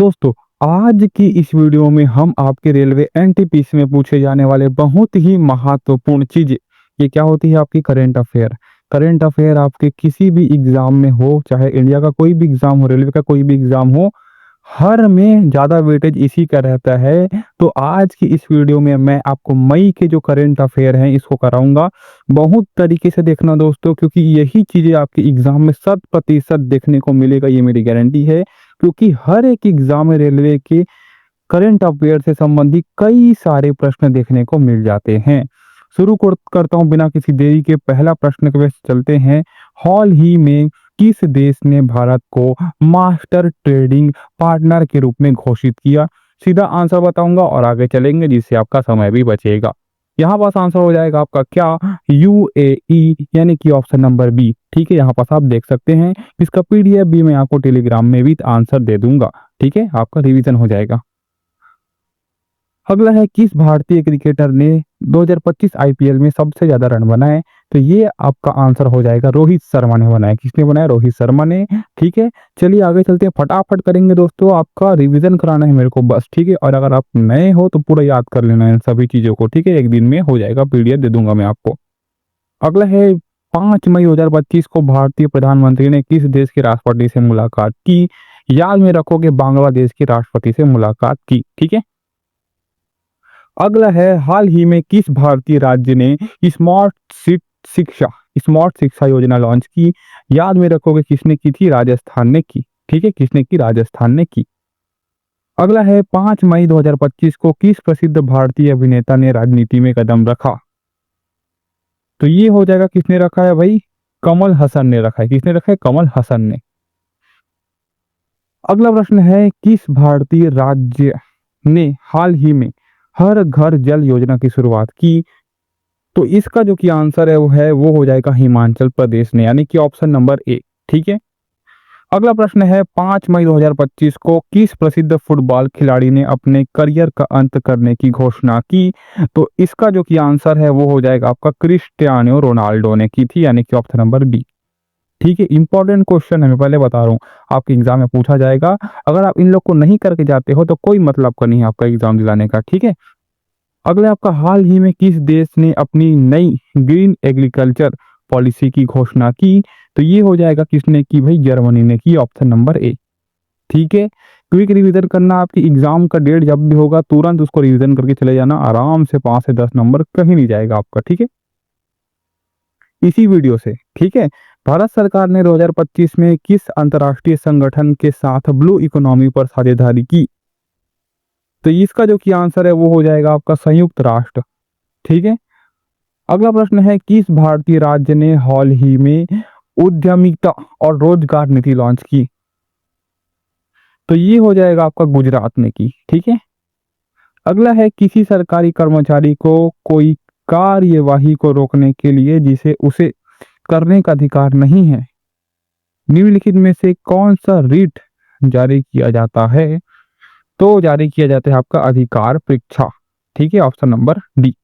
दोस्तों, आज की इस वीडियो में हम आपके रेलवे एनटीपीसी में पूछे जाने वाले बहुत ही महत्वपूर्ण चीजें, ये क्या होती है आपकी करंट अफेयर। करंट अफेयर आपके किसी भी एग्जाम में हो, चाहे इंडिया का कोई भी एग्जाम हो, रेलवे का कोई भी एग्जाम हो, हर में ज्यादा वेटेज इसी का रहता है। तो आज की इस वीडियो में मैं आपको मई के जो करंट अफेयर हैं इसको कराऊंगा। बहुत तरीके से देखना दोस्तों, क्योंकि यही चीजें आपके एग्जाम में 100% देखने को मिलेगा, ये मेरी गारंटी है। क्योंकि हर एक एग्जाम में रेलवे के करंट अफेयर से संबंधित कई सारे प्रश्न देखने को मिल जाते हैं। करता हूं बिना किसी देरी के, पहला प्रश्न के चलते हैं। हाल ही में किस देश ने भारत को मास्टर ट्रेडिंग पार्टनर के रूप में घोषित किया? सीधा आंसर बताऊंगा और आगे चलेंगे, जिससे आपका समय भी बचेगा। यहाँ पास आंसर हो जाएगा आपका क्या? यूएई, यानी कि ऑप्शन नंबर बी। ठीक है, यहाँ पास आप देख सकते हैं। इसका पीडीएफ भी मैं आपको टेलीग्राम में भी आंसर दे दूंगा। ठीक है, आपका रिवीजन हो जाएगा। अगला है, किस भारतीय क्रिकेटर ने 2025 आईपीएल में सबसे ज्यादा रन बनाए? तो ये आपका आंसर हो जाएगा रोहित शर्मा ने बनाया। किसने बनाया? रोहित शर्मा ने। ठीक है, चलिए आगे चलते हैं, फटाफट करेंगे दोस्तों, आपका रिवीजन कराना है मेरे को बस। ठीक है, और अगर आप नए हो तो पूरा याद कर लेना है सभी चीजों को। ठीक है, एक दिन में हो जाएगा, पीडीएफ दे दूंगा मैं आपको। अगला है, 5 मई 2025 को भारतीय प्रधानमंत्री ने किस देश के राष्ट्रपति से मुलाकात की? याद में रखोगे, बांग्लादेश के राष्ट्रपति से मुलाकात की। ठीक है। अगला है, हाल ही में किस भारतीय राज्य ने स्मार्ट शिक्षा स्मार्ट शिक्षा योजना लॉन्च की? याद में रखोगे, किसने की थी? राजस्थान ने की। ठीक है, किसने की? राजस्थान ने की। अगला है, 5 मई 2025 को किस प्रसिद्ध भारतीय अभिनेता ने राजनीति में कदम रखा? तो ये हो जाएगा, किसने रखा है भाई? कमल हसन ने रखा है। किसने रखा है? कमल हसन ने। अगला प्रश्न है, किस भारतीय राज्य ने हाल ही में हर घर जल योजना की शुरुआत की? तो इसका जो कि आंसर है वो हो जाएगा हिमाचल प्रदेश ने, यानी कि ऑप्शन नंबर ए। ठीक है। अगला प्रश्न है, 5 मई 2025 को किस प्रसिद्ध फुटबॉल खिलाड़ी ने अपने करियर का अंत करने की घोषणा की? तो इसका जो कि आंसर है वो हो जाएगा आपका क्रिस्टियानो रोनाल्डो ने की थी, यानी कि ऑप्शन नंबर बी। ठीक है, इंपॉर्टेंट क्वेश्चन है, मैं पहले बता रहा हूँ, आपके एग्जाम में पूछा जाएगा। अगर आप इन लोग को नहीं करके जाते हो तो कोई मतलब का नहीं है आपका एग्जाम दिलाने का। ठीक है। अगले आपका, हाल ही में किस देश ने अपनी नई ग्रीन एग्रीकल्चर पॉलिसी की घोषणा की? तो ये हो जाएगा, किसने की भाई? जर्मनी ने की, ऑप्शन नंबर ए। ठीक है, क्विक रिवीजन करना, आपकी एग्जाम का डेट जब भी होगा तुरंत उसको रिवीजन करके चले जाना, आराम से 5 से 10 नंबर कहीं नहीं जाएगा आपका। ठीक है, इसी वीडियो से। ठीक है, भारत सरकार ने 2025 में किस अंतर्राष्ट्रीय संगठन के साथ ब्लू इकोनॉमी पर साझेदारी की? तो इसका जो कि आंसर है वो हो जाएगा आपका संयुक्त राष्ट्र। ठीक है। अगला प्रश्न है, किस भारतीय राज्य ने हाल ही में उद्यमिता और रोजगार नीति लॉन्च की? तो ये हो जाएगा आपका गुजरात ने की। ठीक है। अगला है, किसी सरकारी कर्मचारी को कोई कार्यवाही को रोकने के लिए जिसे उसे करने का अधिकार नहीं है, निम्नलिखित में से कौन सा रिट जारी किया जाता है? तो जारी किया जाता है आपका अधिकार परीक्षा। ठीक है, ऑप्शन नंबर डी।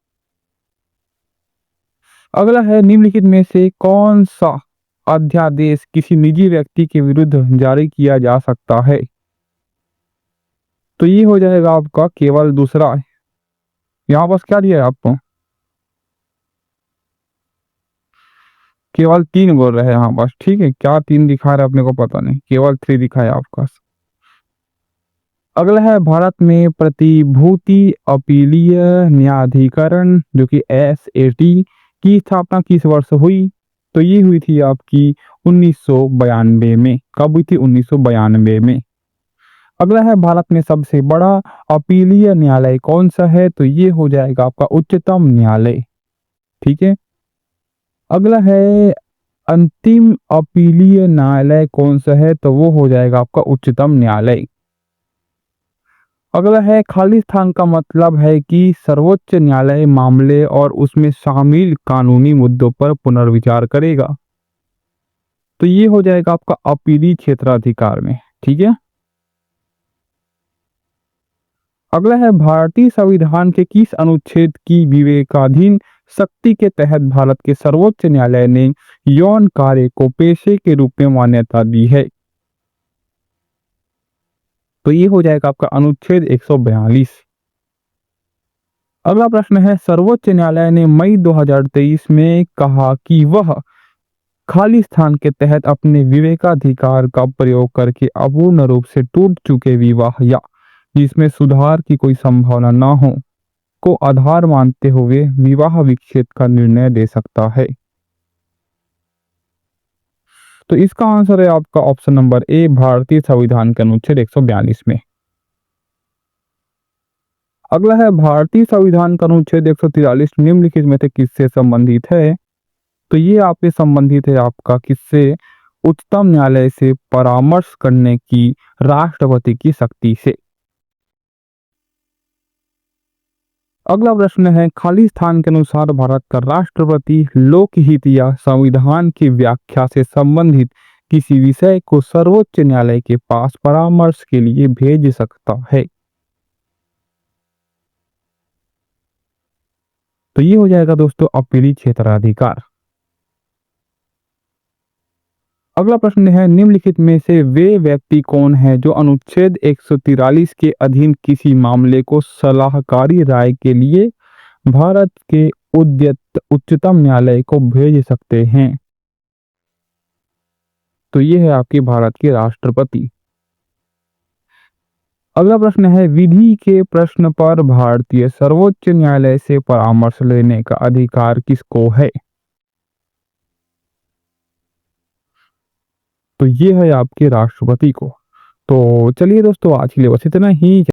अगला है, निम्नलिखित में से कौन सा अध्यादेश किसी निजी व्यक्ति के विरुद्ध जारी किया जा सकता है? तो ये हो जाएगा आपका केवल दूसरा। यहाँ पास क्या दिया है आपको? केवल 3 बोल रहे हैं यहाँ पास। ठीक है, क्या 3 दिखा रहा है अपने को पता नहीं, केवल 3 दिखाया आपका। अगला है, भारत में प्रतिभूति अपीलीय न्यायाधिकरण जो कि एसएटी की स्थापना किस वर्ष हुई? तो ये हुई थी आपकी 1992 में। कब हुई थी? 1992 में। अगला है, भारत में सबसे बड़ा अपीलीय न्यायालय कौन सा है? तो ये हो जाएगा आपका उच्चतम न्यायालय। ठीक है। अगला है, अंतिम अपीलीय न्यायालय कौन सा है? तो वो हो जाएगा आपका उच्चतम न्यायालय। अगला है, खालिस्तान का मतलब है कि सर्वोच्च न्यायालय मामले और उसमें शामिल कानूनी मुद्दों पर पुनर्विचार करेगा। तो ये हो जाएगा आपका अपीली क्षेत्राधिकार में। ठीक है। अगला है, भारतीय संविधान के किस अनुच्छेद की विवेकाधीन शक्ति के तहत भारत के सर्वोच्च न्यायालय ने यौन कार्य को पेशे के रूप में मान्यता दी है? तो ये हो जाएगा आपका अनुच्छेद 142। अगला प्रश्न है, सर्वोच्च न्यायालय ने मई 2023 में कहा कि वह खाली स्थान के तहत अपने विवेकाधिकार का प्रयोग करके अपूर्ण रूप से टूट चुके विवाह या जिसमें सुधार की कोई संभावना न हो को आधार मानते हुए विवाह विच्छेद का निर्णय दे सकता है। तो इसका आंसर है आपका ऑप्शन नंबर ए, भारतीय संविधान के अनुच्छेद 142 में। अगला है, भारतीय संविधान का अनुच्छेद 143 निम्नलिखित में से किससे संबंधित है? तो ये आपसे संबंधित है आपका किससे? उच्चतम न्यायालय से परामर्श करने की राष्ट्रपति की शक्ति से। अगला प्रश्न है, खाली स्थान के अनुसार भारत का राष्ट्रपति लोकहित या संविधान की व्याख्या से संबंधित किसी विषय को सर्वोच्च न्यायालय के पास परामर्श के लिए भेज सकता है। तो ये हो जाएगा दोस्तों अपीली क्षेत्राधिकार। अगला प्रश्न है, निम्नलिखित में से वे व्यक्ति कौन है जो अनुच्छेद 143 के अधीन किसी मामले को सलाहकारी राय के लिए भारत के उच्चतम न्यायालय को भेज सकते हैं? तो ये है आपके भारत के राष्ट्रपति। अगला प्रश्न है, विधि के प्रश्न पर भारतीय सर्वोच्च न्यायालय से परामर्श लेने का अधिकार किसको है? तो ये है आपके राष्ट्रपति को। तो चलिए दोस्तों, आज के लिए बस इतना ही।